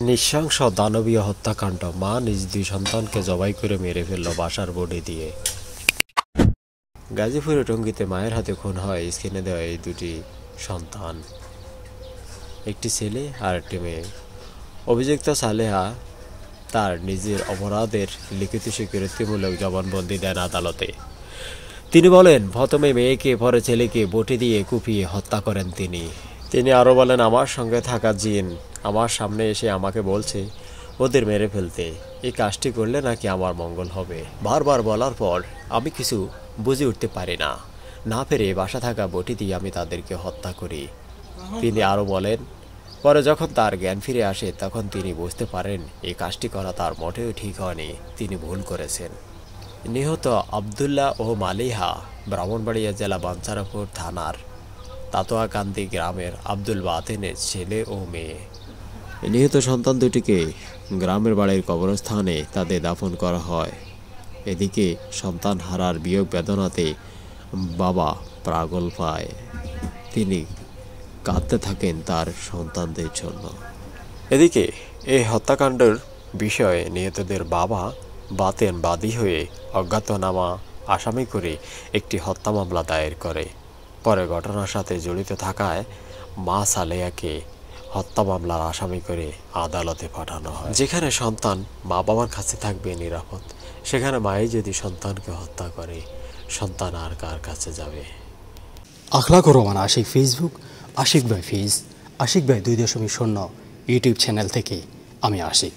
নৃশংস দানবীয় হত্যাকাণ্ড, মা নিজ দুই সন্তানকে জবাই করে মেরে ফেলল বাসার বডি দিয়ে। গাজীপুরের টঙ্গীতে মায়ের হাতে খুন হয় স্ক্রিনে দেওয়া এই দুটি সন্তান, একটি ছেলে আর একটি মেয়ে। অভিযুক্ত সালেহা তার নিজের অপরাধের লিখিত স্বীকৃতিমূলক জবানবন্দি দেন আদালতে। তিনি বলেন, প্রথমে মেয়েকে পরে ছেলেকে বটি দিয়ে কুপিয়ে হত্যা করেন তিনি আরও বলেন, আমার সঙ্গে থাকা জিন আমার সামনে এসে আমাকে বলছে ওদের মেরে ফেলতে, এই কাজটি করলে নাকি আমার মঙ্গল হবে। বারবার বলার পর আমি কিছু বুঝে উঠতে পারি না পেরে বাসা থাকা বটি দিয়ে আমি তাদেরকে হত্যা করি। তিনি আরও বলেন, পরে যখন তার জ্ঞান ফিরে আসে তখন তিনি বুঝতে পারেন এই কাজটি করা তার মোটেও ঠিক হয়নি, তিনি ভুল করেছেন। নিহত আবদুল্লাহ ও মালিহা ব্রাহ্মণবাড়িয়া জেলা বাঞ্ছারাপুর থানার তাতোয়াকান্দি গ্রামের আব্দুল বাতেনের ছেলে ও মেয়ে। নিহত সন্তান দুটিকে গ্রামের বাড়ির কবরস্থানে তাদের দাফন করা হয়। এদিকে সন্তান হারার বিয়োগ বেদনাতে বাবা পাগল পায়, তিনি কাঁদতে থাকেন তার সন্তানদের জন্য। এদিকে এই হত্যাকাণ্ডের বিষয়ে নিহতদের বাবা বাতেন বাদী হয়ে অজ্ঞাতনামা আসামি করে একটি হত্যা মামলা দায়ের করে। পরে ঘটনার সাথে জড়িত থাকায় মা সালেয়াকে হত্যা মামলার আসামি করে আদালতে পাঠানো হয়। যেখানে সন্তান মা বাবার কাছে থাকবে নিরাপদ, সেখানে মাই যদি সন্তানকে হত্যা করে, সন্তান আর কার কাছে যাবে? আখলাকুর রহমান আশিক ফেসবুক, আশিক ভাই ফেজ, আশিক ভাই 2.0 ইউটিউব চ্যানেল থেকে আমি আশিক।